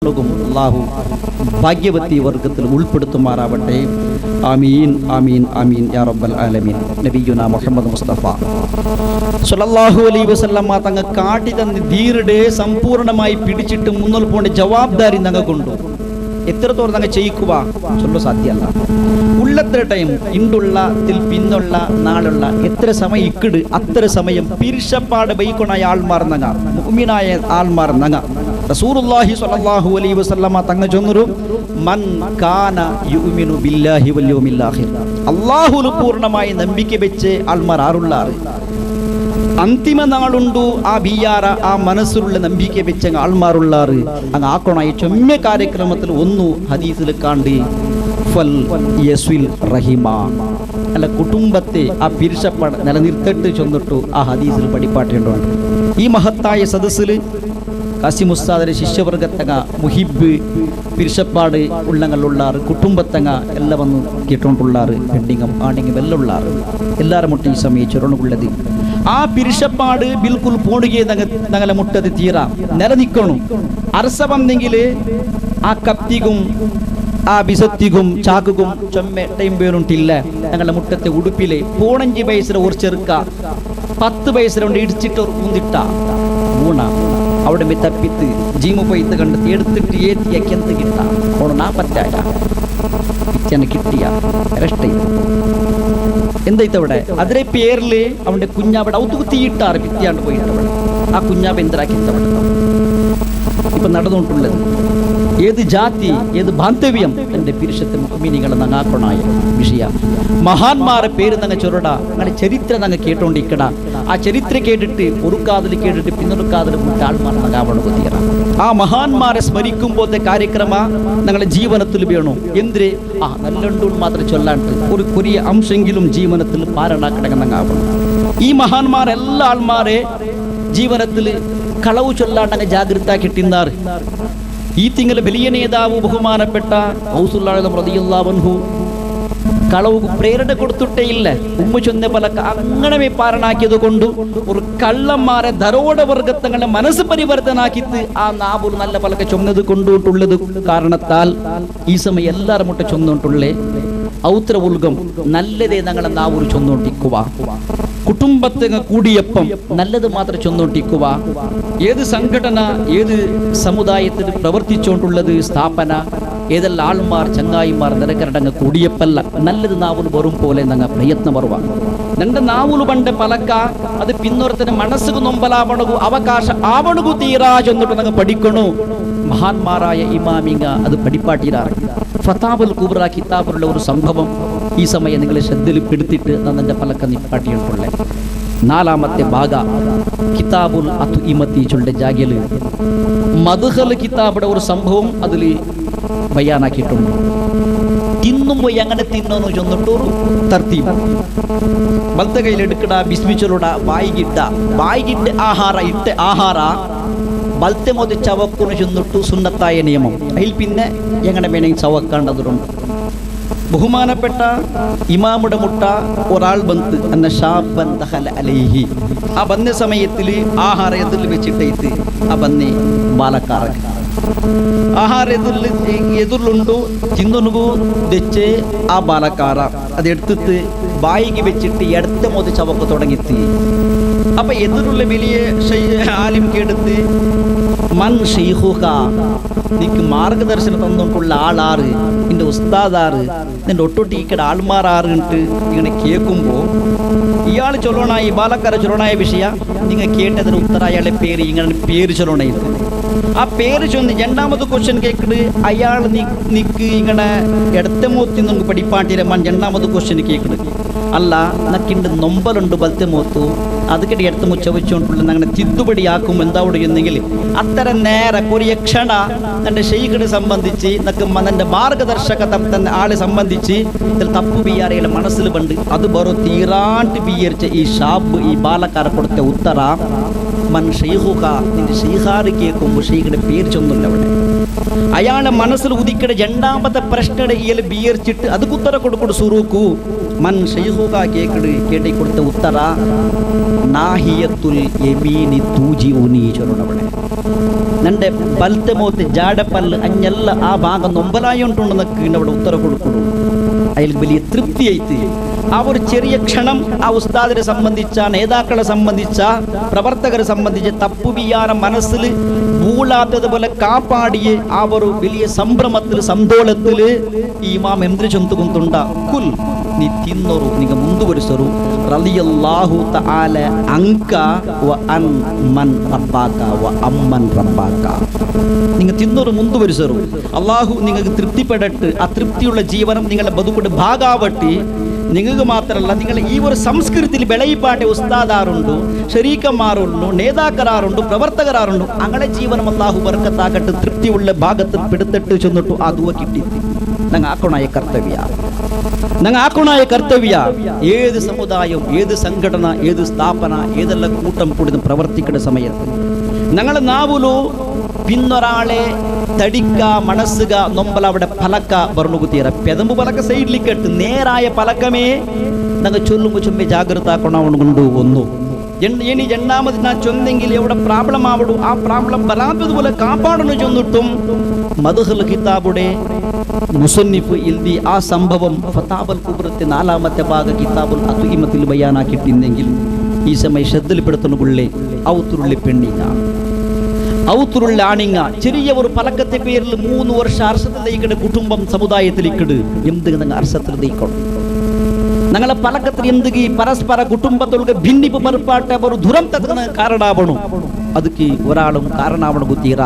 അല്ലാഹു ഭാഗ്യവതി വർഗത്തിൽ ഉൾപ്പെടുത്തുമാറാവട്ടെ. ആമീൻ ആമീൻ ആമീൻ യാ റബ്ബൽ ആലമീൻ. നബിയുനാ മുഹമ്മദ് മുസ്തഫ സ്വല്ലല്ലാഹു അലൈഹി വസല്ലം തങ്ങൾ കാട്ടി തന്ന ധീരുടെ സമ്പൂർണ്ണമായി പിടിച്ചിട്ട് മുന്നോട്ട് പോകേണ്ട ജവാബ്ദാരി ഞങ്ങൾ കൊണ്ടു. എത്രത്തോളം ഞങ്ങൾ ചെയ്യിക്കുക ചൊല്ല സാധ്യമല്ല. ഉള്ളത്ര ടൈം ഇണ്ടുള്ള പിന്നുള്ള നാളുള്ള എത്ര സമയം ഇക്കിട് അത്ര സമയം പിരിശപ്പാട് ബൈക്കൊണായ ആൾമാർ നങ്ങ മുഅ്മിനായ ആൾമാർ നങ്ങ റസൂലുള്ളാഹി സ്വല്ലല്ലാഹു അലൈഹി വസല്ലമ തങ്ങൾ ചൊന്നൊരു മൻ കാന യുഅ്മിനു ബില്ലാഹി വൽ യൗമിൽ ആഖിർ അല്ലാഹുൽ പൂർണ്ണമായി നമ്പിക്ക വെച്ച് ആൾമാർ ആറുള്ളാറ് അന്തിമ നാളുണ്ടു ആ ബിയാറ ആ മനസ്സിലുള്ള നമ്പിക്ക വെച്ച ആൾമാറുള്ളാറ് അങ്ങ് ആക്കണായി ചൊമ്മ കാര്യക്രമത്തിൽ ഒന്നു ഹദീസിൽ കാണ്ടി ഫൽ യസ്വിൽ റഹിമ അല്ല കുടുംബത്തെ ആ പിരിശപ്പാട് നിലനിർത്തിട്ട് ചൊന്നിട്ടു ആ ഹദീസിൽ പഠിപ്പാട്ടേണ്ടതുണ്ട്. ഈ മഹത്തായ സദസ്സിൽ കാസിം ഉസ്താദിന്റെ ശിഷ്യവർഗത്തങ്ങ മുഹിബ് പിരിശപ്പാട് ഉള്ളങ്ങളുള്ളാറ് കുടുംബത്തങ്ങ എല്ലാം വന്ന് കേട്ടോണ്ടുള്ളാറ് പെണ്ണിങ്ങും ആണിങ്ങും എല്ലാം ഉള്ളാറ് എല്ലാവരും മുട്ട ഈ സമയം ചുരണുള്ളത് ആ പിരിശപ്പാട് ബിൽക്കുൽ പോടുകയെ ഞങ്ങളെ മുട്ടത് തീരാം നിലനിൽക്കണം. അരസ വന്നെങ്കിൽ ആ കത്തികും ആ ബിസത്തികും ചാക്കുകും ചൊമ്മട്ടയും പേരുണ്ടില്ല ഞങ്ങളുടെ മുട്ടത്തെ ഉടുപ്പിലെ 15 പൈസ ഒരു ചെറുക്ക 10 പൈസ കൊണ്ട് ഇടിച്ചിട്ട് ഊന്നിട്ട ഊണ അവിടെ തപ്പിത്ത് ജീമ പൈത്ത് കണ്ടെത്തി എടുത്തിട്ട് ഏത്തിയാക്കി എന്ത് കിട്ടാ ഓണ പറ്റായ പിച്ചനെ കിട്ടിയ രഷ്ട എന്തായിത്തവിടെ അതിലെ പേരില് അവന്റെ കുഞ്ഞാവിടെ ഔത്തുക്ക് തീയിട്ടാറ് പിത്തിയാണ്ട് പോയിട്ടവിടെ ആ കുഞ്ഞാവ് എന്തരാക്കിത്തവിടെ ഇപ്പൊ നടന്നുകൊണ്ടുള്ളത് ഏത് ജാതി ഏത് ബാന്ധവ്യം എന്റെ പിരിശത്തെ മുഅ്മിനീങ്ങളെ നങ്ങാക്കണായ വിഷയ മഹാന്മാരെ പേര് നങ്ങ ചൊരട അങ്ങനെ ചരിത്രം നങ്ങ കേട്ടോണ്ടിരിക്കട ആ ചരിത്രം കേട്ടിട്ട് ഒരു കാതിൽ കേട്ടിട്ട് പിന്നൊരു കാതിൽ ആൾമാർ നങ്ങാവണം തീര ആ മഹാന്മാരെ സ്മരിക്കുമ്പോഴത്തെ കാര്യക്രമ ഞങ്ങളെ ജീവനത്തിൽ വേണോ എന്തിരെ ആ നല്ലുണ്ടൂൾ മാത്രം ചൊല്ലാണ്ട് ഒരു കുറിയ അംശെങ്കിലും ജീവനത്തിൽ പാരണാക്കടങ്ങാവണം. ഈ മഹാന്മാരെല്ലാ ആൾമാരെ ജീവനത്തിൽ കളവ് ചൊല്ലാണ്ടങ്ങ് ജാഗ്രത കിട്ടുന്നാറ്. ഈ തിങ്കൾ വലിയ നേതാവ് ബഹുമാനപ്പെട്ട ഔസുല്ലാഹി റളിയല്ലാഹു അൻഹു കളവ് പ്രേരണ കൊടുത്തിട്ടേ ഇല്ല. ഉമ്മ ചൊന്ന പല അങ്ങനെ പാരണാക്കിയത് കൊണ്ട് ഒരു കള്ളന്മാരെ ധരോട വർഗത്തങ്ങളെ മനസ്സ് പരിവർത്തനാക്കിത്ത് ആ നാബുൽ നല്ല പലക്കെ ചൊന്നത് കൊണ്ടുട്ടുള്ളത് കാരണത്താൽ ഈ സമയം എല്ലാവരും മുട്ട ചൊന്നോട്ടുള്ളേ ഔത്ര ഉൽഗം നല്ലതേ ഞങ്ങളെ നാവൂർ ചൊന്നോട്ടിക്കുക കുടുംബത്തെ കൂടിയപ്പം നല്ലത് മാത്രം ചൊന്നോട്ടിക്കുക. ഏത് സംഘടന ഏത് സമുദായത്തിൽ പ്രവർത്തിച്ചുകൊണ്ടുള്ളത് സ്ഥാപന ഏതെല്ലാം ആൾമാർ ചങ്ങായിമാർ നിരക്കരടങ്ങ് കൂടിയപ്പല്ല നല്ലത് നാവൂല് വരും പോലെ ഞങ്ങൾ പ്രയത്നം വരുക. ഞങ്ങളുടെ നാവൂല് പണ്ട് പലക്ക അത് പിന്നൊരുത്തിന് മനസ്സുക്ക് നൊമ്പലാവണകു അവകാശ ആവണകു തീരാ ചെന്നിട്ട് ഞങ്ങൾ പഠിക്കണു. മഹാന്മാരായ ഇമാമിങ്ങ അത് പഠിപ്പാട്ടിരാറ്. ഫതാബുൽ കുബ്ര കിതാബിലുള്ള ഒരു സംഭവം ഈ സമയം നിങ്ങൾ ശ്രദ്ധയിൽ പെടുത്തിട്ട് നന്നെ പലക്ക നിപ്പാട്ടിയിട്ടുള്ള 4ാമത്തെ ഭാഗ കിതാബുൽ അത്ഇമത്തി ചൊല്ലെ ജാഗ്യല് മദ്ഹൽ കിതാബിടെ ഒരു സംഭവം അതിൽ ബയാനാക്കിയിട്ടുണ്ട്. തിന്നുമ്പോൾ എങ്ങനെ തിന്നോന്ന് ചൊന്നിട്ടൊരു തർത്തീബ് വലത്തെ കയ്യിലെടുക്കട ബിസ്മിച്ചലോട വായികിട്ട് ആഹാര ബലത്തെ മോതി ചവക്കുന്ന് ചെന്നിട്ടു സുന്നത്തായ നിയമം അതിൽ പിന്നെ എങ്ങനെ വേണമെങ്കിൽ ചവക്കേണ്ടതുണ്ട്. ബഹുമാനപ്പെട്ട ഇമാമുടെ മുട്ട ഒരാൾ ബന്ത് എന്ന ഷാബൻ ദഖല അലൈഹി ആ ബന്ന സമയത്തിൽ ആഹാര എതിൽ വെച്ചിട്ടേത്ത് ആ ബന്നെ ബാലക്കാരൻ ആഹാര എതിർലുണ്ടു തിന്നുനുകു തെച്ച് ആ ബാലക്കാര അതെടുത്തിട്ട് ബായിക്ക് വെച്ചിട്ട് എടുത്ത മോതി ചവക്ക് തുടങ്ങിത്തി. അപ്പൊ എതിരുള്ള വലിയ ആലിം കേടുത്ത് മൻ ഷെയ്ഖുക നിനക്ക് മാർഗദർശനം തന്നിട്ടുള്ള ആളാറ് നിന്റെ ഉസ്താദാറ് നിന്റെ ഒട്ടൊട്ടിക്കട ആൾമാറാറിട്ട് ഇങ്ങനെ കേൾക്കുമ്പോൾ ഇയാൾ ചൊല്ലണായി ബാലക്കാര ചൊല്ലണായ വിഷയ നിങ്ങൾ കേട്ടതിന് ഉത്തര അയാളെ പേര് ഇങ്ങനെ പേര് ചൊല്ലണത് ആ പേര് ചൊന്ന് 2ാമത് ക്വസ്റ്റ്യൻ കേൾക്കട് അയാൾ നിക്ക് ഇങ്ങനെ ഇടത്തെ മോത്തി നമുക്ക് പഠിപ്പാട്ടിരമാൻ 2ാമത് ക്വസ്റ്റ്യൻ കേൾക്കട് അല്ല നക്കിണ്ട് നൊമ്പലുണ്ട് ബലത്തെ മോത്തു അതുകടി എടുത്ത് മുച്ച വെച്ചുകൊണ്ടുള്ള അങ്ങനെ തിദ്ദുപടിയാക്കും എന്താവിടെ എന്നെങ്കിൽ അത്തരം നേരെ ഒരു യക്ഷണ എൻ്റെ ഷെയ്ഖിനെ സംബന്ധിച്ച് നക്ക് എൻ്റെ മാർഗദർശക തന്നെ ആളെ സംബന്ധിച്ച് ഇതിൽ തപ്പു ബിയാറയുടെ മനസ്സിൽ പണ്ട് അത് ബറോ തീരാണ്ട് ബിയരിച്ച ഈ ഷാബ് ഈ ബാലക്കാര കൊടുത്ത ഉത്തര മൻ ഷെയ്ഖുക നിന്റെ ഷെയ്ഖാറ് കേൾക്കുമ്പോൾ ഷെയ്ഖിന്റെ പേര് ചൊന്നില്ല അവിടെ അയാളെ മനസ്സിൽ ഉദിക്കട 2ാമത്തെ പ്രശ്നയുടെ ഇയാൾ ബിയരിച്ചിട്ട് അത് ഉത്തര കൊടുക്കൊടു സുറൂക്കു മൻ ഷെയ്ഖുക കേട്ടി കൊടുത്ത ഉത്തര നാഹിയത്തുൽ യമീനി തൂജിഉനി ചൊല്ലണവിടെ നന്റെ ಬಲ್ತೆ ಮೋತೆ ಜಾಡಪಲ್ಲು ಅഞ്ഞೆಲ್ಲ ಆ ಭಾಗ ನೊಂಬಲಾಯಿ ಉಂಟುಂಡದಕ್ಕೆ അവിടെ ഉത്തര കൊടുക്കുന്നു അതിൽ വലിയ തൃപ്തി ആയിട്ട് ആ ഒരു ചെറിയ ക്ഷണം ആ ഉസ്താദിനെ സംബന്ധിച്ച നേതാക്കളെ സംബന്ധിച്ച പ്രവർത്തകരെ സംബന്ധിച്ച് തപ്പുവിയാന മനസ്സിൽ മൂളാത്തതുപോലെ കാപ്പാടിയെ ആ ഒരു വലിയ സംഭ്രമത്തിൽ സന്തോളത്തിൽ ഈ ഇമാം എന്ത് ചൊന്തുകൊണ്ടുണ്ട കുൽ നീ തിന്നോರು ನಿಗ ಮುಂದುವರಿಸರು ರಲಿಯಲ್ಲಾಹು ತಆಲ ಅಂಕ ವ ಅನ್ ಮನ್ ರಬ್ಬಾಕ ವ ಅಮ್ಮನ್ ರಬ್ಬಾಕ നിങ്ങൾ തിന്നോರು ಮುಂದುವರಿಸರು അല്ലാഹു നിങ്ങൾക്ക് തൃപ്തിപ്പെടട്ടെ ആ തൃപ്തിയുള്ള ജീവനം നിങ്ങളുടെ ബതുകുടെ ഭാഗാവട്ടെ നിങ്ങൾക്ക് മാത്രമല്ല നിങ്ങൾ ഈ ഒരു സംസ്കൃതിയിൽ ಬೆಳೆയിപ്പാട്ടെ ഉസ്താദാറുണ്ട് ശരീക്കന്മാരുണ്ട് നേതാക്കരാറുണ്ട് പ്രവർത്തകരാറുണ്ട് അങ്ങനെ ജീവനം അല്ലാഹു ബർക്കത്താക്കട്ടെ തൃപ്തിയുള്ള ഭാഗത്തിൽ പെടുത്തിട്ട് ചെന്നിട്ടു ആ ദുആ കിട്ടി ನಂಗೆ ಹಾಕೋಣಾಯ ಕರ್ತವ್ಯ ഏത് സമുദായം ഏത് സംഘടന ഏത് സ്ഥാപന ഏതെല്ലാം കൂട്ടം കൂടി പ്രവർത്തിക്കുന്ന സമയത്ത് ഞങ്ങളെ നാവുലു പിന്നൊരാളെ തടിക്ക മനസ്സുക നൊമ്പല അവിടെ പലക്ക ബർണുകുത്തീര പെദമ്പ് പലക്ക സൈഡിലേക്കിട്ട് നേരായ പലക്കമേ ഞങ്ങൾ ചൊല്ലുമ്പോൾ ചുമ്മെ ജാഗ്രത ആക്കണമുണ്ട് ഒന്നു ഇനി രണ്ടാമത് ഞാൻ ചൊന്നെങ്കിൽ എവിടെ പ്രാബ്ലം ആവടു ആ പ്രാബ്ലം വരാത്തതുപോലെ കാപ്പാടണു ചൊന്നിട്ടും മദ്ഹൽ കിതാബുടെ മുസന്നിഫ് ഇൽദി ആ സംഭവം ഫതാബൽ കുബ്രത്തെ 4ാമത്തെ ഭാഗ കിതാബുൽ അത്വീമത്തിൽ ബയാനാക്കിയിട്ടുണ്ടെങ്കിൽ ഈ സമയം ശ്രദ്ധയിൽപ്പെടുത്തുന്ന പുള്ളി ഔത്തുരുള്ളി പെണ്ണിങ്ങ ഔത്തുരുള്ള ആണിങ്ങ ചെറിയ ഒരു പലക്കത്തെ പേരിൽ 3 വർഷം അർശത്തിലേക്കിടെ കുടുംബം സമുദായത്തിലേക്കിട് എന്ത് അർശത്തിൽ നീക്കണം ഞങ്ങളെ പലക്കത്തിൽ എന്തുകി പരസ്പര കുടുംബത്തോൾക്ക് ഭിന്നിപ്പ് പരപ്പാട്ടെ ഒരു ദുരന്തത്തിന് കാരണാവണം ಅದಕ್ಕೆ ഒരാളും കാരണാവണം തീര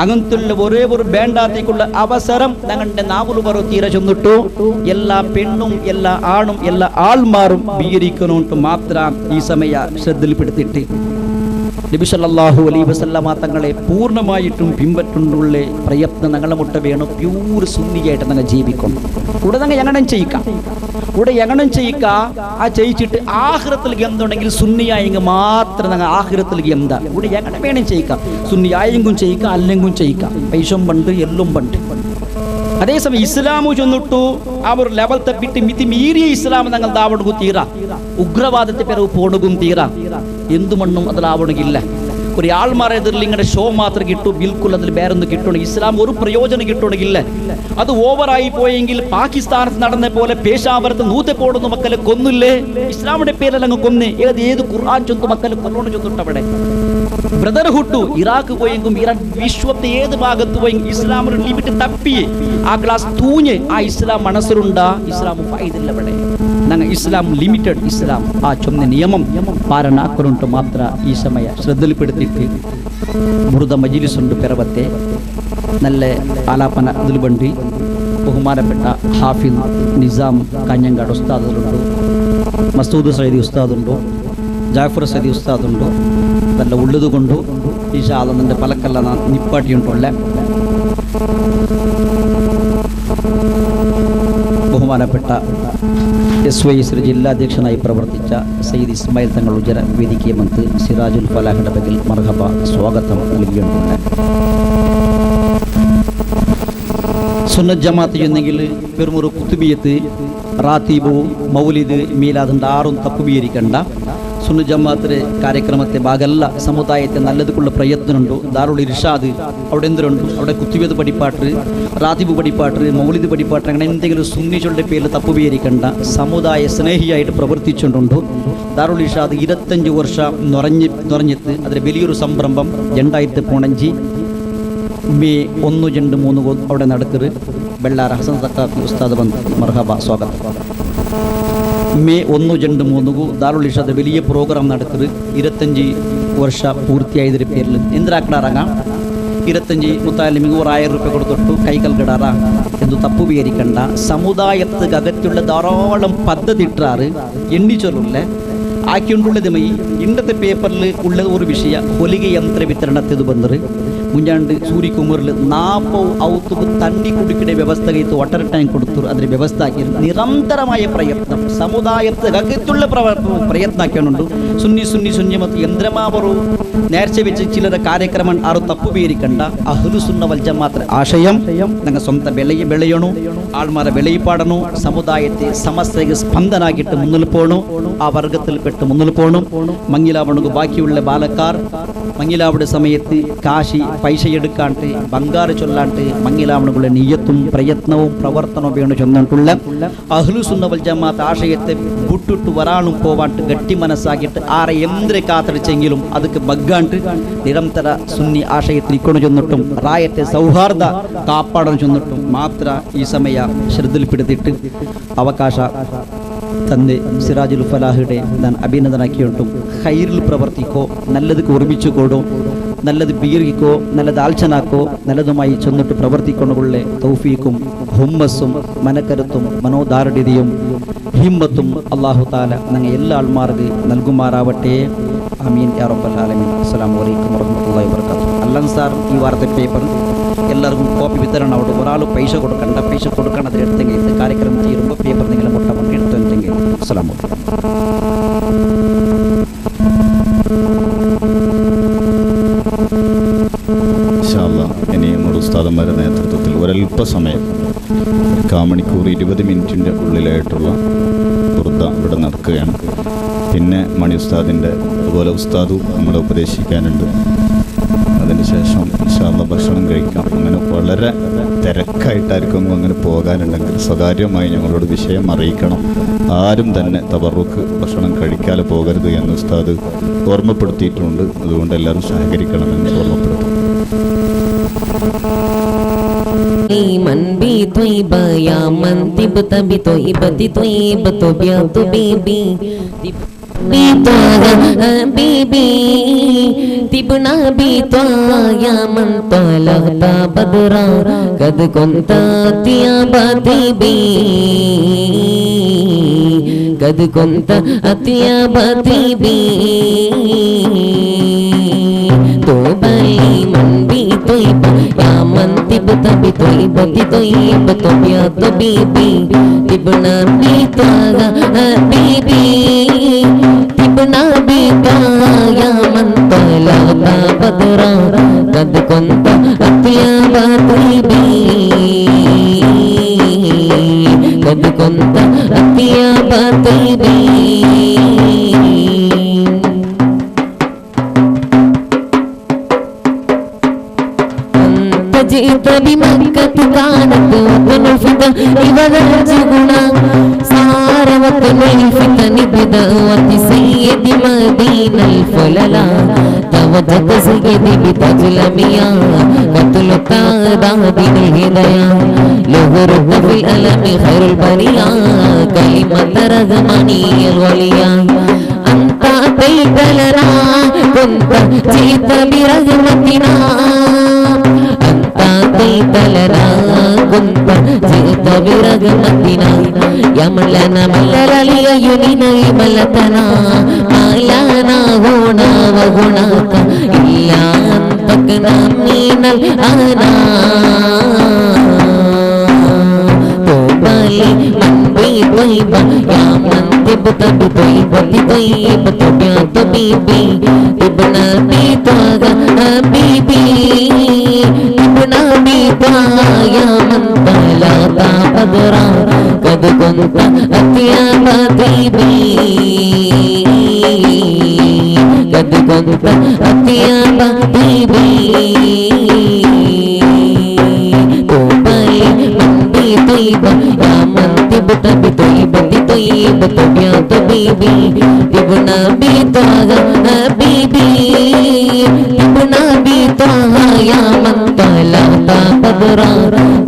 അങ്ങനത്തുള്ള ഒരേ ഒരു വേണ്ടാത്തേക്കുള്ള അവസരം ഞങ്ങളുടെ നാവുలు ബറോ തീര ചെന്നിട്ടു എല്ലാ പെണ്ണും എല്ലാ ആണും എല്ലാ ആൾമാരും ബീകരിക്കണോട്ട് മാത്രം ഈ സമയ ശ്രദ്ധയിൽപ്പെടുത്തിയിട്ട് നബി സല്ലല്ലാഹു അലൈഹി വസല്ലമ തങ്ങളെ പൂർണ്ണമായിട്ടും പിൻപറ്റുള്ള പ്രയത്നം ഞങ്ങളെ മുട്ട വേണം പ്യൂർ സുന്നിയായിട്ട് ഞങ്ങൾ ജീവിക്കും കൂടെ ഞങ്ങൾ എങ്ങനെ ചെയ്യിക്കാം കൂടെ എങ്ങനെ ചെയ്യിക്ക ആ ചെയ്യിച്ചിട്ട് ആഖിറത്തിലേക്ക് എന്തുണ്ടെങ്കിൽ സുന്നിയായെങ്കിൽ മാത്രം ഞങ്ങൾ ആഖിറത്തിലേക്ക് എന്താ കൂടെ എങ്ങനെ വേണം ചെയ്യിക്കാം സുന്നിയായെങ്കും ചെയ്യിക്കാം അല്ലെങ്കും ചെയ്യിക്കാം പൈസയും പണ്ട് എല്ലും പണ്ട് അതേസമയം ഇസ്ലാമു ചെന്നിട്ടു ആ ഒരു ലെവൽ തപ്പിട്ട് മിതിമീറിയ ഇസ്ലാം ഞങ്ങൾ ദാവണുകു തീര ഉഗ്രവാദത്തെ പിറവ് പോണുകും തീര എന്തുമണ്ണും അതിലാവണമെങ്കില്ല ഒരു ആൾമാരെ എതിരിൽ ഇങ്ങനെ ഷോ മാത്രം കിട്ടും ബിൽക്കുൽ അതിൽ വേറൊന്നും കിട്ടണം ഇസ്ലാം ഒരു പ്രയോജനം കിട്ടണമെങ്കില്ല അത് ഓവറായി പോയെങ്കിൽ പാകിസ്ഥാനത്ത് നടന്ന പോലെ പേശാവരത്ത് 100 പോടുന്ന മക്കളെ കൊന്നില്ലേ ഇസ്ലാമിന്റെ പേരിൽ അങ്ങ് കൊന്ന് ഏത് ഖുർആൻ ചൊന്തു മക്കളെ കൊന്നോണ്ട് ചൊന്നിട്ട് അവിടെ ബ്രദർഹുഡ് ഇറാഖ് പോയെങ്കും ഇറാൻ വിശ്വത്തെ ഏത് ഭാഗത്ത് പോയെങ്കിൽ ഇസ്ലാം ഒരു ലിമിറ്റ് തപ്പി ആ ഗ്ലാസ് തൂഞ്ഞ് ആ ഇസ്ലാം മനസ്സിലുണ്ടാ ഇസ്ലാം ഫൈദില്ല അവിടെ ഞങ്ങൾ ഇസ്ലാം ലിമിറ്റഡ് ഇസ്ലാം ആ ചൊന്ന നിയമം പാരണാക്കലുണ്ട് മാത്ര ഈ സമയ ശ്രദ്ധയിൽപ്പെടുത്തിയിട്ട് മൃത മജിലിസുണ്ട് പിറവത്തെ നല്ല ആലാപന അതിൽ ബണ്ടി ബഹുമാനപ്പെട്ട ഹാഫിദ് നിസാം കാഞ്ഞങ്ങാട് ഉസ്താദുണ്ട് മസൂദ് സൈദി ഉസ്താദുണ്ട് ജാഫർ സൈദി ഉസ്താദുണ്ട് നല്ല ഉള്ളതുകൊണ്ടു ഈ ശാലന്റെ പലക്കെല്ലാം നിപ്പാട്ടിയുണ്ടുള്ള ബഹുമാനപ്പെട്ട SYS ജില്ലാധ്യക്ഷനായി പ്രവർത്തിച്ച സയ്യിദ് ഇസ്മായിൽ തങ്ങൾ ഉജര വേദിക്കയെ മന്ത്രി സിറാജുൽ ഫലാഹിന്റെ ബഗിൽ മർഹബ സ്വാഗതം നൽകിയിട്ടുണ്ട് സുന്നത്ത് ജമാഅത്ത് എന്നെങ്കിൽ പെരുമൊരു കുത്തുബിയത്ത് റാത്തീബു മൗലിദ് മീലാദിൻ്റെ ആറും തപ്പുബീകരിക്കണ്ട സുന്നത്ത് ജമാഅത്തിലെ കാര്യക്രമത്തെ ഭാഗമല്ല സമുദായത്തെ നല്ലതുക്കുള്ള പ്രയത്നമുണ്ട് ദാറുൽ ഇർഷാദ് അവിടെ എന്തിനുണ്ട് അവിടെ കുത്തുബിയത്ത് പഠിപ്പാട്ട് റാത്തീബ് പഠിപ്പാട്ട് മൗലിദ് പഠിപ്പാട്ട് അങ്ങനെ എന്തെങ്കിലും സുന്നികളുടെ പേരിൽ തപ്പുബീകരിക്കണ്ട സമുദായ സ്നേഹിയായിട്ട് പ്രവർത്തിച്ചുകൊണ്ടുണ്ട് ദാറുൽ ഇർഷാദ് 25 വർഷം നിറഞ്ഞിട്ട് അതിൽ വലിയൊരു സംരംഭം 2015 മെയ് 1, 2, 3 അവിടെ നടക്കരുത് ബെള്ളാര ഹസൻ സക്കാഫി ഉസ്താദ് ബന്ധു മർഹബ സ്വാഗതം മെയ് 1, 2, 3 ദാറുൽ ഇർഷാദ് വലിയ പ്രോഗ്രാം നടക്കരുത് 25 വർഷ പൂർത്തിയായതിൻ്റെ പേരിൽ എന്തിനാക്കിടാറാങ്ങാം 25 മുത്താലിമിങ് 1000 രൂപ കൊടുത്തിട്ടു കൈകൾ കിടാറാ ಎಂದು ತಪ್ಪು ವಿವರಿಕಂಡ ಸಮುದಾಯಕ್ಕೆ ಅಗತ್ಯമുള്ള ധാരാളം പദ്ധതി ഇട്ടാറ് എണ്ണിച്ചൊല്ലുള്ള ആക്കിക്കൊണ്ടുള്ളത് ഇന്നത്തെ പേപ്പറിൽ ഉള്ള ഒരു വിഷയ ಹೊಲಿಗೆ ಯಂತ್ರ ವಿತರಣತೆದು ಬಂದರು ಮುಂಜಾಂಡು ಸೂರಿ ಕುಮರ್ಲು 40 ಔತುಕು ತಣ್ಣಿ ಕುಡಿಕಿಡೆ ವ್ಯವಸ್ಥೆ ಇತ್ತು, ವಾಟರ್ ಟ್ಯಾಂಕ್ ಕೊಡ್ತರು, ಅದ್ರ ವ್ಯವಸ್ಥೆ ಹಾಕಿರು. ನಿರಂತರമായ ಪ್ರಯತ್ನ ಸಮುದಾಯದ ಅಗತ್ಯುಳ್ಳ ಪ್ರಯತ್ನ ಹಾಕಿಕೊಂಡು ಸುನ್ನಿ ಸುನ್ನಿ ಸುನ್ನಿ ಮತ್ತು ಎಂದ್ರಮಾವರು നേർച്ച വെച്ച് ചിലര ಕಾರ್ಯಕ್ರಮ ಆರು ತಪ್ಪು ಬೇರಿಕಂಡ ಅಹ್ಲು ಸುನ್ನ ವಲ್ ಜಮಾತ್ ಆಶಯಂ ನಂಗೆ ಸ್ವಂತ ಬೆಳೆಯಣು ആൾമാര വെളിപ്പാടണു, സമുദായത്തെ സമസ്തയ്ക്ക് സ്പന്ദനാക്കിയിട്ട് മുന്നിൽ പോണു, ആ വർഗത്തിൽപ്പെട്ട് മുന്നിൽ പോണു. മങ്ങിലാവണക്ക് ബാക്കിയുള്ള ബാലക്കാർ മങ്ങിലാവുടെ സമയത്ത് കാശി പൈസ എടുക്കാണ്ട് ബംഗാറ് ചൊല്ലാണ്ട് മങ്ങിലാവണക്കുള്ള നിയത്തും പ്രയത്നവും പ്രവർത്തനവും വേണം ചൊന്നിട്ടുള്ള അഹ്ലു സുന്ന വൽ ജമാഅത്ത് ആശയത്തെ വിട്ടിട്ട് വരാനും പോവാണ്ട് ഗട്ടി മനസ്സാക്കിയിട്ട് ആരെ എന്തിനെ കാത്തടിച്ചെങ്കിലും ಅದಕ್ಕೆ ಬಗ್ಗಾಂಟ್ ನಿರಂತರ ಸುನ್ನಿ ಆಶಯത്തിൽ ಇಕ್ಕೊಂಡು ಚೊന്നിട്ടും ರಾಯತೆ ಸೌಹಾರ್ದ ಕಾಪಾಡಲು ಚೊന്നിട്ടും ಮಾತ್ರ ಈ ಸಮಯ ശ്രദ്ധയിൽപ്പെടുത്തിയിട്ട് അവകാശ ತಂದೆ സിറാജുൽ ഫലാഹിയുടെ ഞാൻ അഭിനന്ദനാക്കിയിട്ടും ഹൈറിൽ പ്രവർത്തിക്കോ, നല്ലത് ഓർമ്മിച്ചു കൂടോ, നല്ലത് ബീർഗിക്കോ, നല്ലത് ആൽച്ചനാക്കോ, നല്ലതുമായി ചെന്നിട്ട് പ്രവർത്തിക്കൊണ്ടുള്ള തൗഫീഖും ഹുമ്മസും മനക്കരുത്തും മനോദാരുഢ്യതയും ഹിമ്മത്തും അല്ലാഹു തആല ഞങ്ങൾ എല്ലാ ആൾമാർക്ക് നൽകുമാറാവട്ടെ. ആമീൻ യാ റബ്ബൽ ആലമീൻ. അസ്സലാമു അലൈക്കും വറഹ്മത്തുള്ളാഹി വബറകാതുഹു. അല്ലൻ സാർ ഈ വാർത്ത പേപ്പർ എല്ലാവർക്കും കോപ്പി വിതരണം അവിടെ ഒരാൾ പൈസ കൊടുക്കണ്ട, പൈസ കൊടുക്കണതിൽ എടുത്തെങ്കിൽ ഇത് കാര്യക്രമം തീരുമ്പോൾ പേപ്പർ നിങ്ങൾ മുട്ട മുട്ടി എടുത്തെങ്കിൽ. അസ്സലാമു ഇനി നമ്മുടെ ഉസ്താദന്മാരുടെ നേതൃത്വത്തിൽ ഒരല്പസമയം 1 മണിക്കൂർ 20 മിനിറ്റിൻ്റെ ഉള്ളിലായിട്ടുള്ള ബുർദ ഇവിടെ നടക്കുകയാണ്. പിന്നെ മണി ഉസ്താദിൻ്റെ അതുപോലെ ഉസ്താദും നമ്മളെ ഉപദേശിക്കാനുണ്ട്. അതിനുശേഷം ഇൻഷാ അല്ലാഹ് ഭക്ഷണം കഴിക്കാം. അങ്ങനെ വളരെ തിരക്കായിട്ടായിരിക്കും അങ്ങനെ പോകാനുണ്ടെങ്കിൽ സ്വകാര്യമായി ഞങ്ങളോട് വിഷയം അറിയിക്കണം. ആരും തന്നെ തബറുക്ക് ഭക്ഷണം കഴിക്കാതെ പോകരുത് എന്ന് ഉസ്താദ് ഓർമ്മപ്പെടുത്തിയിട്ടുണ്ട്. അതുകൊണ്ട് എല്ലാവരും സഹകരിക്കണമെന്ന് ഓർമ്മപ്പെടുത്തും. من بطيبة يا من طبت بطيبة طيبة بيض بيبي حبيبي طبنا بطا يا من طلعت بدرا قد كنت طيب طيبي قد كنت طيب طيبي طوبى لمن بطيبة يا من طبت بطيبة طيبة بيض بيبي طبنا بطا حبيبي طبنا بطا يا من طلعت بدرا قد كنت طيب طيبي قد كنت طيب طيبي جئت بمكة كانت وطن الفتن إبدا جغنا صار وطن الفتن بدعوة سيد مدينة الفللا توجت سيدي بتاج الأنبياء قتل التعداد الهدايا لغرت في الألم خير البرية كلمة رغماني الوليا أنت أتيت لنا كنت جئت برحمتنا أتيت لنا كنت جئت برحمتنا يا من لنا ملل لأعيننا ملتنا ما لنا هنا وهناك إلا أن تكنا من الأنام طوبى لمن بطيبة يا من طبت بطيبة طيبة بيض بيبي ابنا بطا حبيبي ابنا بطا يا من طلعت بدرا قد كنت أطيب طيبي قد كنت أطيب طيبي طوبى لمن بطيبة يا من طبت بطيبة طيبة بيض بيبي ابنا بطا حبيبي ابنا بطا يا من طلعت بدرا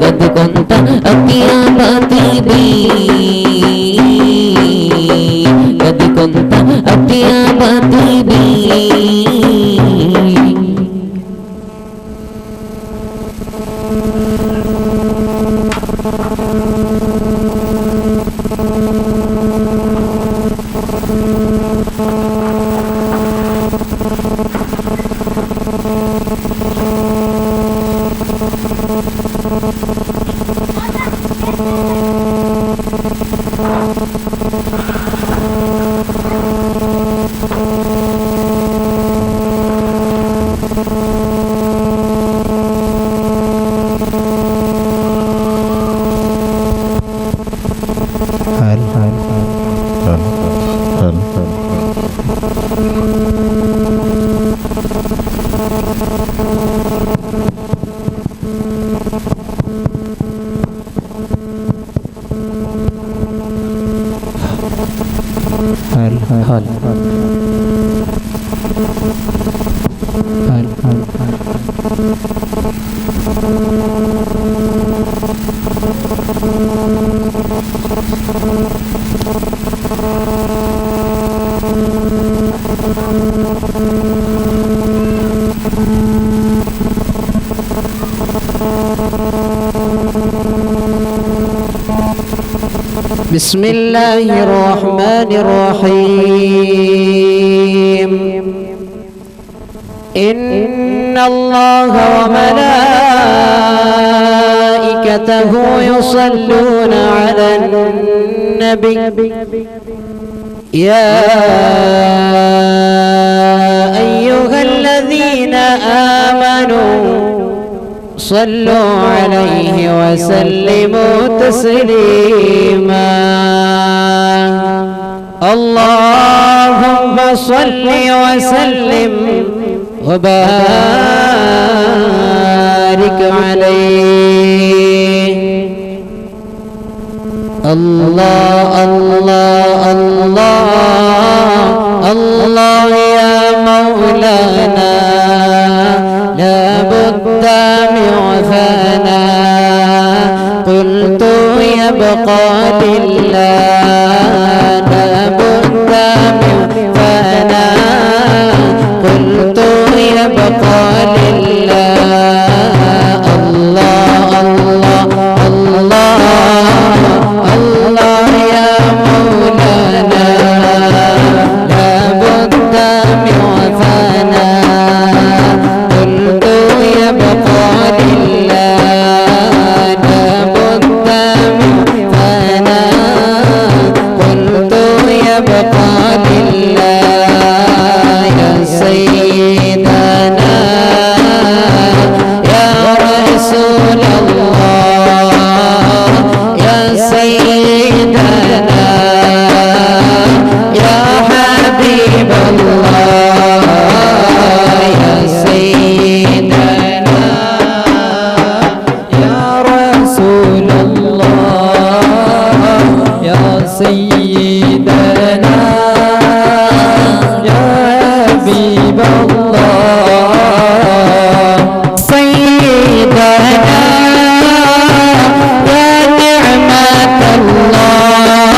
قد كنت أطيب طيبي قد كنت أطيب طيبي بسم الله الرحمن الرحيم إن الله وملائكته يصلون على النبي يا أيها الذين آمنوا صلوا عليه وسلموا تسليما اللهم صل وسلم وبارك عليه الله الله الله الله يا مولانا لا بد من وفانا قلت يبقى لله لا بد من وفانا قلت يبقى لله الله الله الله الله يا مولانا لا بد من وفانا قلت يبقى لله لا بد من وفانا قلت يبقى لله يا سيدنا يا رسول الله يا سيدنا يا حبيب الله يا سيدنا يا رسول الله يا سيدنا يا حبيب الله سيدنا يا نعمة الله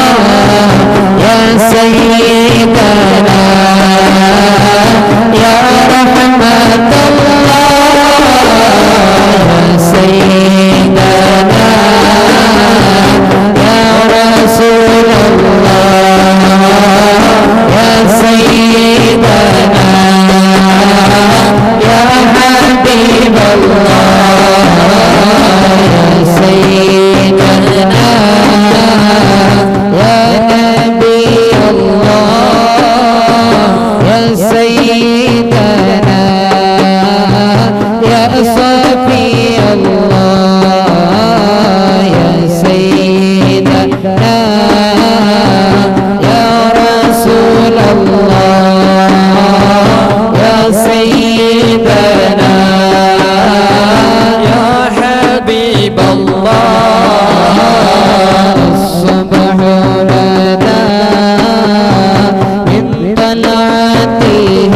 يا سيدنا يا رحمة الله يا سيدنا يا رسول الله يا سيدنا يا حبيب الله يا سيدنا يا نبي الله يا سيدنا يا صفي الله يا سيدنا يا رسول الله يا سيدنا يا حبيب الله الصبح بدا من طلعته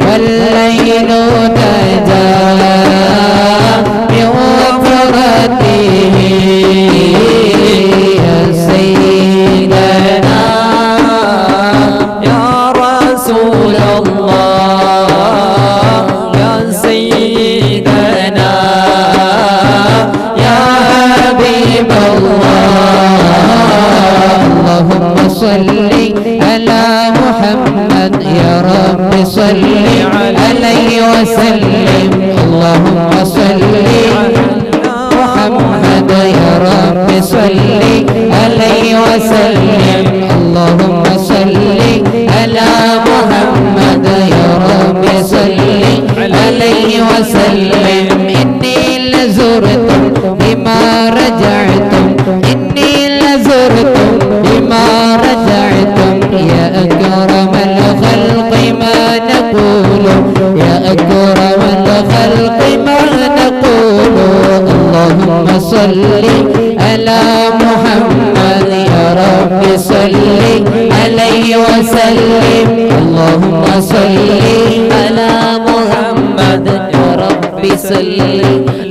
والليل نجا من وفرته يا سيدنا يا رسول الله يا سيدنا يا حبيب الله اللهم صل على محمد يا رب صل عليه وسلم اللهم صل لزرتم بما رجعتم إني لزرتم بما رجعتم يا أكرم الخلق ما نقول يا أكرم الخلق ما نقول اللهم صل على محمد يا رب صل عليه وسلم اللهم صل على محمد يا رب صل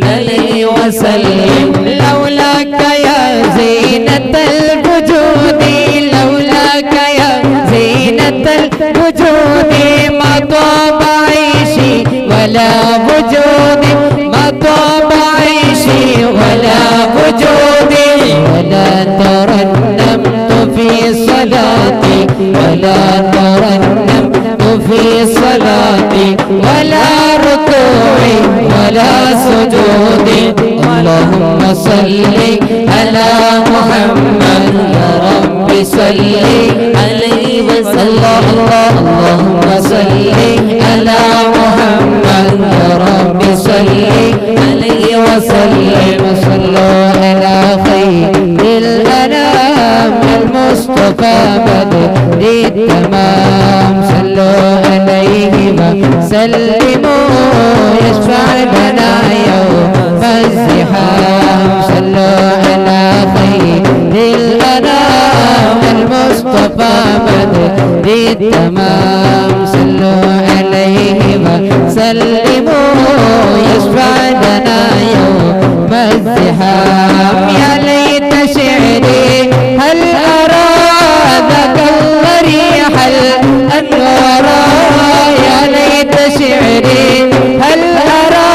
عليه وسلم لولاك يا زينة الوجود لولاك يا زينة الوجود ما طاب عيشي ولا وجودي ما طاب عيشي ولا وجودي ولا ترنمت في صلاتي ولا ترنمت في صلاتي ولا ركوعي ولا سجودي اللهم صل على محمد يا رب صل عليه وسلم اللهم صل على محمد يا رب صل عليه وسلم صلوا على خير الأنام المصطفى بدر التمام صلوا عليه وسلموا يشفع لنا يوم الزحام صلوا على خير الأنام المصطفى بدر التمام صلوا عليه وسلموا يشفع لنا يوم الزحام يا ليت شعري هل أرى ذاك الضريح الأنوار يا ليت شعري هل أرى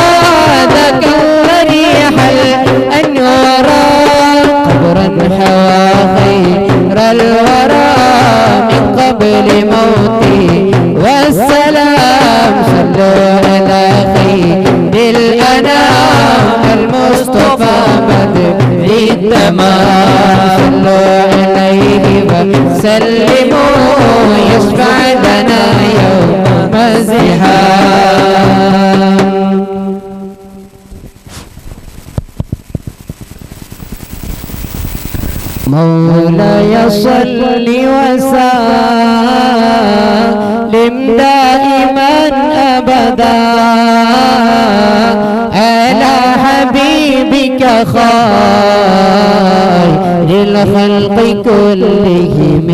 ذاك الضريح الأنوار قبرا حوى خير الورى من قبل موتي والسلام صلوا على خير الأنام المصطفى بدر التمام صلوا عليه وسلموا يشفع لنا يوم الزحام مولاي صل وسلم دائما أبدا على حبيبك خير الخلق كلهم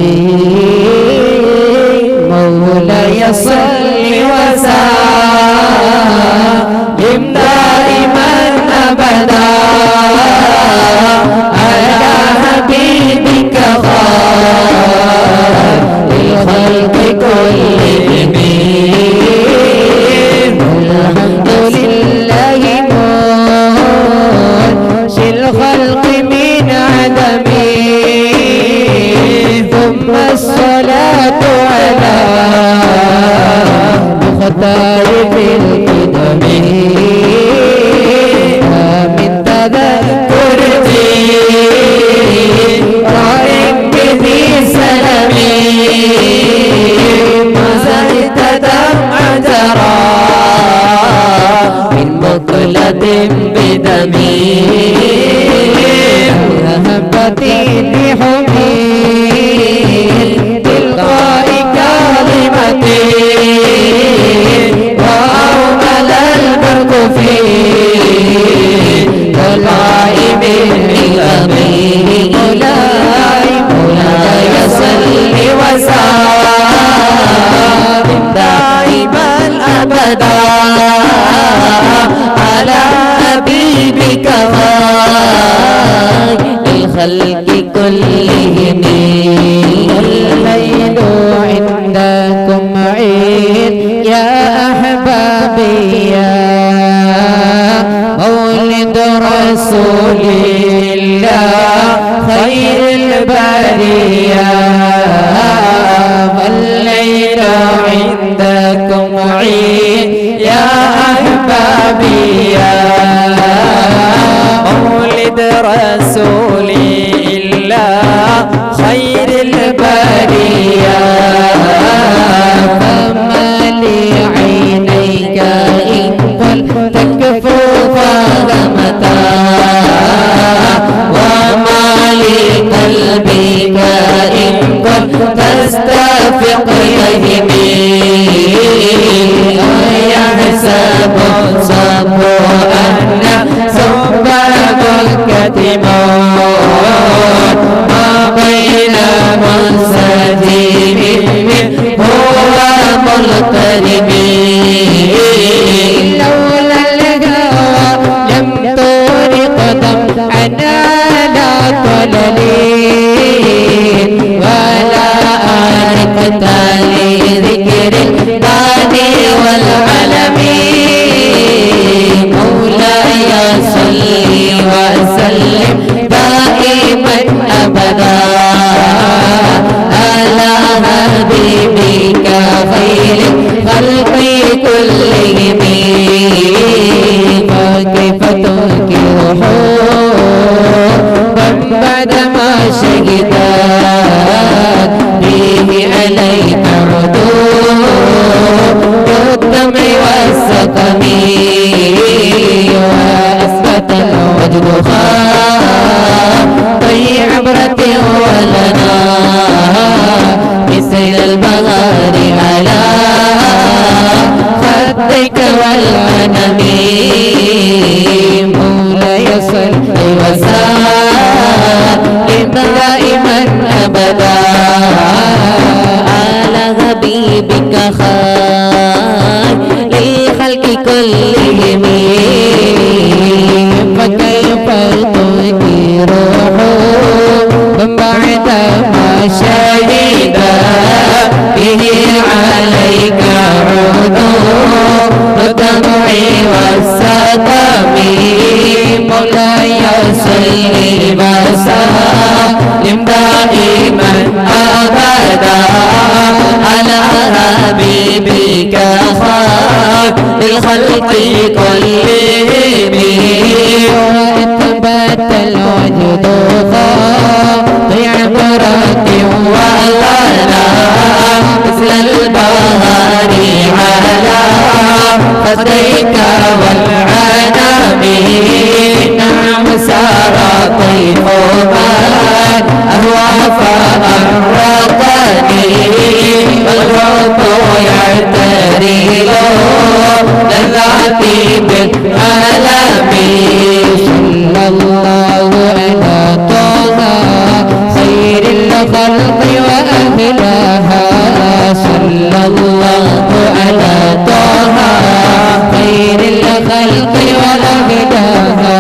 مولاي صل وسلم دائما أبدا على حبيبك خير الخلق كلهم الحمد لله منشئ الخلق من عدم ثم الصلاة على مختار في القدم من تذكر رائم بذي سلمي ما زلت دمع جرى من مقلة بدمي هبتي بحمي تلقاء كلمتي وأومل البرق في طلائب الحكم مولاي صل وسلم دائما أبدا على حبيبك خير الخلق كلهم الليل عندكم عيد يا أحبابي يا مولد رسول الله خير البرية والليل عندكم عيد يا أحبابي يا مولد رسول الله خير البرية فما لعينيك إن قلت تكفو فغمت دائما أبدا على حبيبك خير الخلق كلهم فكيف تنكره بعدما شهدت به عليك عدول الدمع والسقم وأثبت الوجد خاطي عبرة ولنا مثل البغار على خدك والغنم مولاي صل وسلم دائما أبدا على حبيبك خير للخلق كلهم فكيف تنكره بعد ما شهد به عليك عدول الدمع والسقم مولاي صل وسلم دائما أبدا على حبيبك خير الخلق كلهم وأثبت الوجد خاطي عبرة ولنا مثل البهار على خديك والعنم نعم سار طيف من أهوى فأرقني والحب يعتري لذاتي بالألم صلى الله على طه خير الخلق وأهلها صلى الله على طه خير الخلق وأهلها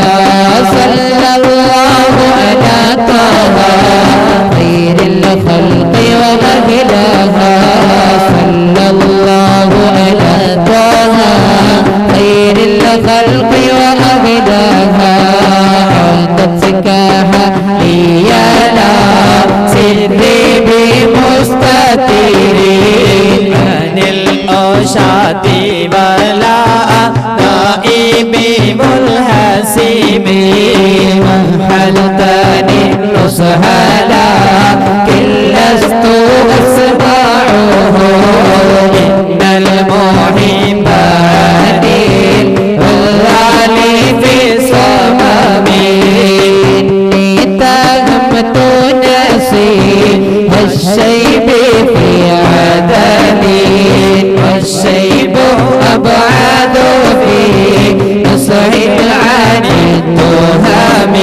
صلى الله على طه خير الخلق وأهلها صلى الله على طه خير الخلق وأهلها تتسكاها إيانا سري بمستترين عن الأشعة ولا نائب منهزم محلتني النصح لكن لست أسمعه إن المحبات والغالي في صممي إني تهمت نفسي والشيب في عدمي والشيب أبعد في نصح عن التهم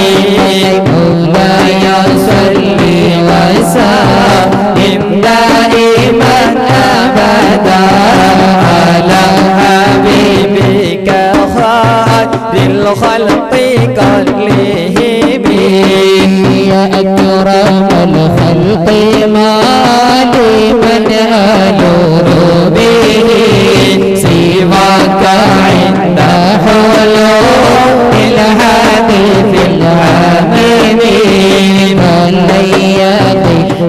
مولاي صل وسلم دائما أبدا على حبيبك خير الخلق كلهم يا أكرم الخلق ما لمن ألوذ به سواك عند حلول الحديث العميم من لن يقف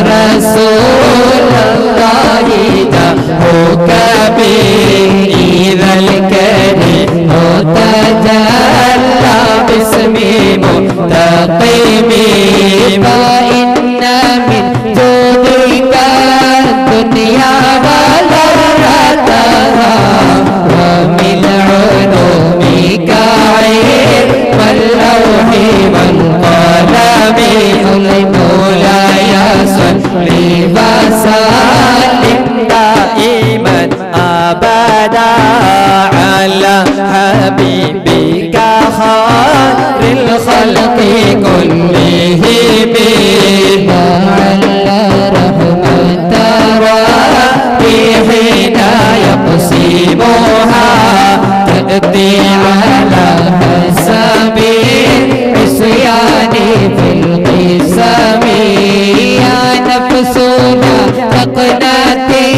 رسول الله دعوك به إذا الكريم تجلى باسم منتقم فإن من جودك الدنيا وذرتها ومن علومك علم اللوح والقلم مولاي صل وسلم دائما أبدا على حبيبك خير الخلق كلهم لعل رحمة حين يقسمها تأتي على حسب عصيان في القسم يا نفس لا تقنطي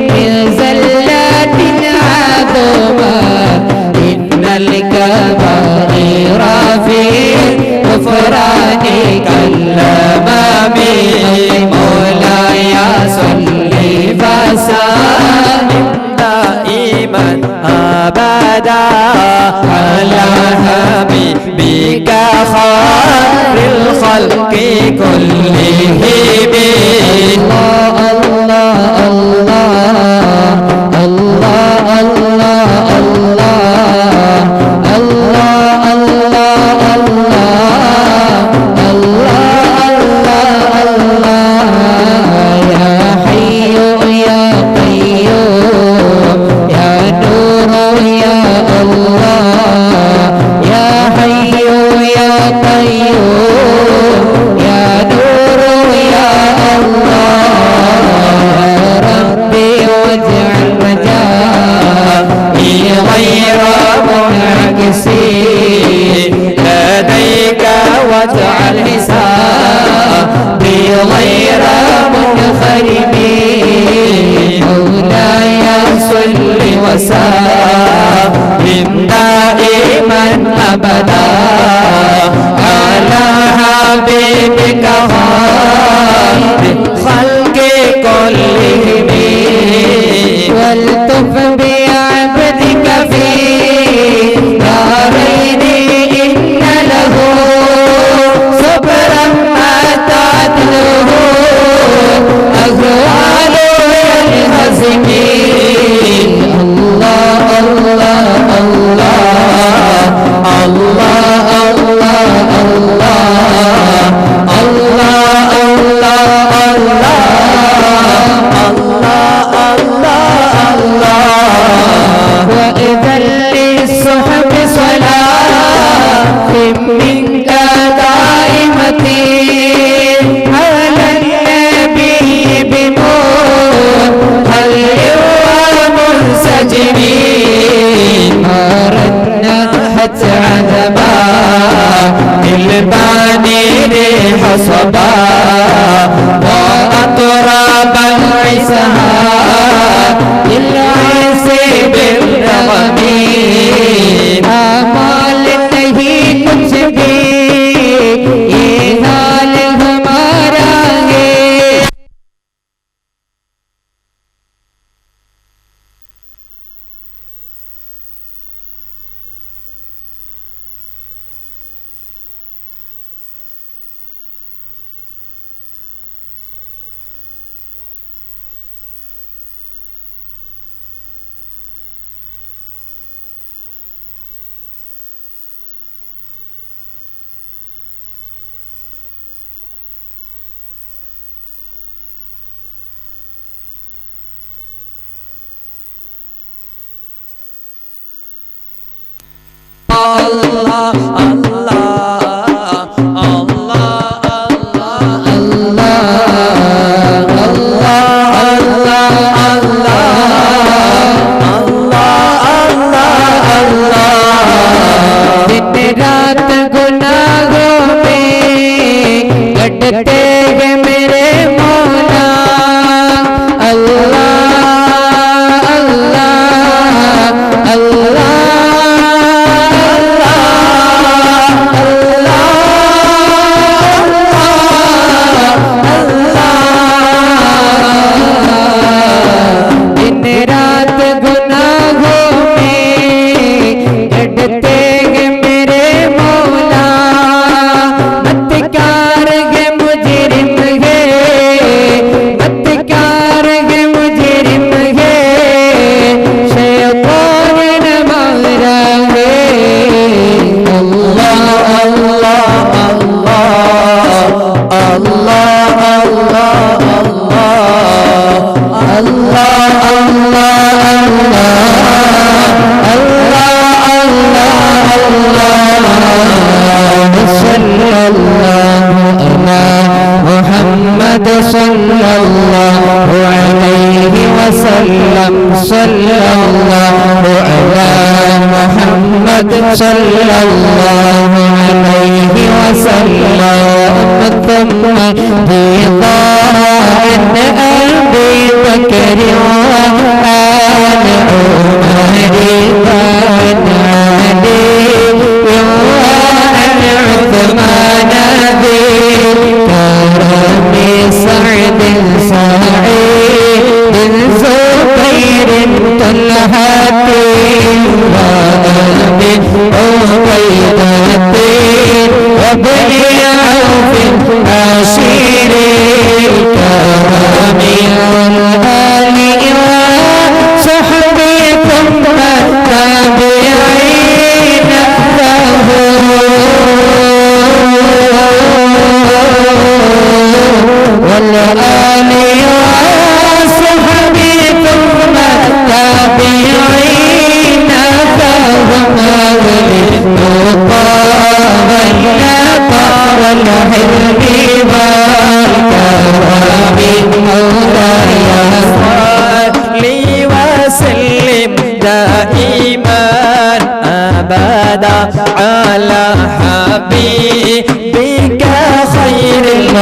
من زلات عظمى إن الكبائر في بك خير الخلق كلهم لديك واجعل حسابي غير منخرم مولاي صل وسلم دائما أبدا على حبيبك خير الخلق كلهم والتف بعبدك في دارين إن له صبرا ما تعدله أهوال الهزم الله الله الله الله الله وإذا للصحب صلاة منك دائمة على النبي بنور هل ومنسجمين أردنا حتى عذبا الباني حصبا وأطراب العسها للعز بالرغم آمال नहीं कुछ भी ये हाल हमारा है Allah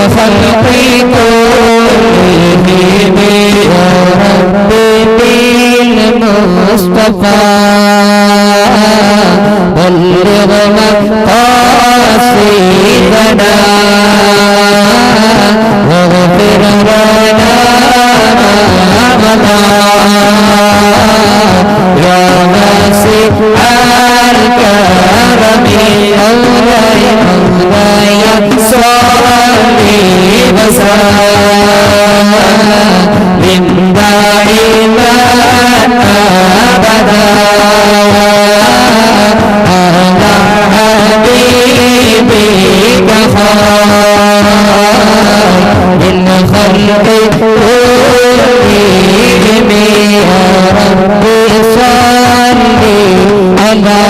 للخلق كلهم يا ربي بالمصطفى بلغ مقاصدنا واغفر لنا ما مضى يا واسع الكرم مولاي مولاي صلي وسلم دائما ابدا على حبيبك خير الخلق كلهم يا ربي صل على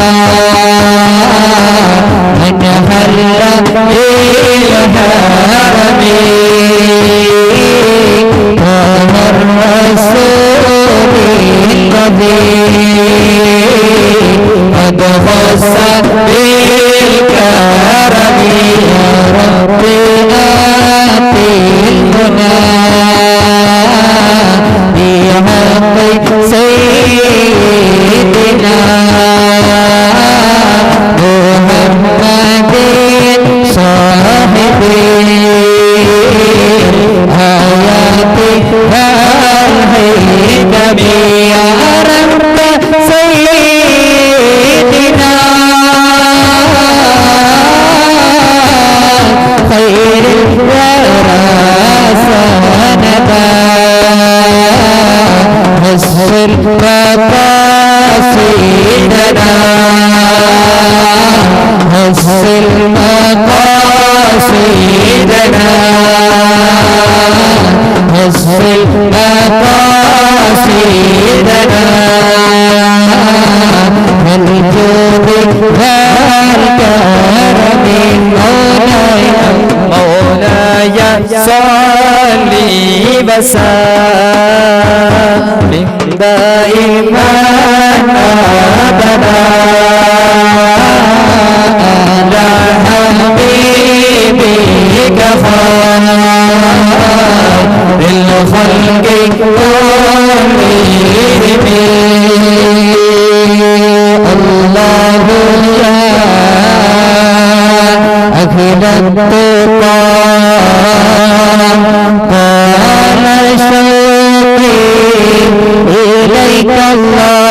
من حل بالحرم وهو الرسول الذي قد خص بالكرم يا ربي آتي المنى بحق سيدنا محمد صاحب الآيات والحكم يا رب سيدنا خير الورى سندا حسن مقاصدنا حسن مقاصدنا حسن مقاصدنا الجود والكرم مولاي صلي وسلم دائما ابدا على حبيبك خير الخلق كلهم الله يا أهل التقى قال شوقي إليك الله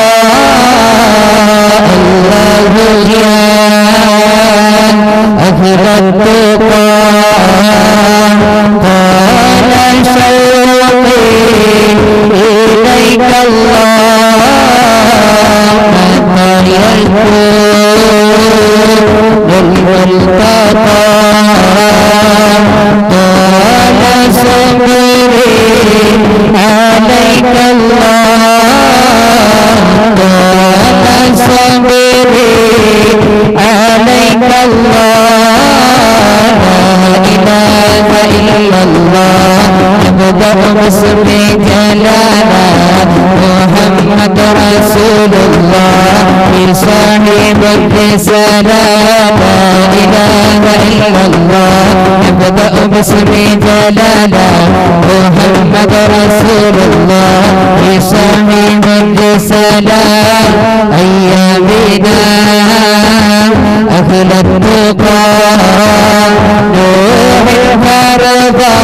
يا أهل التقى قال شوقي إليك الله متى يكون للملتقى قال صبري عليك الله قال صبري عليك الله لا إله إلا الله أبدأ باسم جلالا محمد رسول الله صاحب الرسالة لا إله إلا الله أبدأ باسم جلالا محمد رسول الله صاحب الرسالة أيامنا أهل التقى نوح الفرضى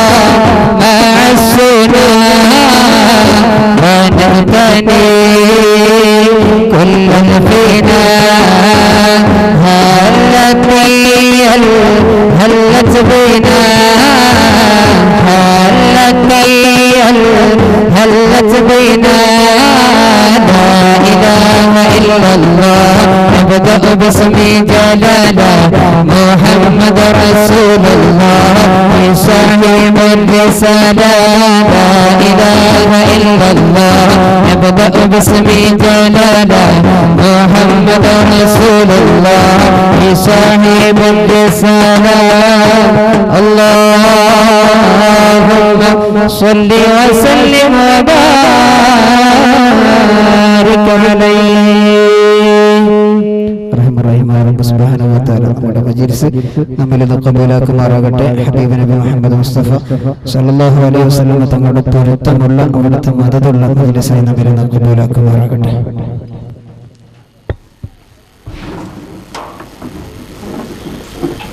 مع السنة ونهتني كل فينا هلت بنا هلت بنا لا إله إلا الله نبدأ باسم جلالا محمد رسول الله صاحب الرسالة لا إله إلا الله نبدأ باسم جلالا محمد رسول الله صاحب الرسالة اللهم صل وسلم وبارك عليه. റഹ്മാനായ റബ്ബ് സുബ്ഹാനഹു വ വതആല നമ്മുടെ മജ്‌ലിസ് നമ്മിൽ നിന്ന് ഖബൂലാക്കുമാറാകട്ടെ. ഹബീബ് നബി മുഹമ്മദ് മുസ്തഫ സല്ലല്ലാഹു അലൈഹി വസല്ലം തങ്ങളുടെ പൊരുത്തമുള്ള അവിടുത്തെ മദതുള്ള മജ്‌ലിസായി നമ്മിൽ നിന്ന് ഖബൂലാക്കുമാറാകട്ടെ.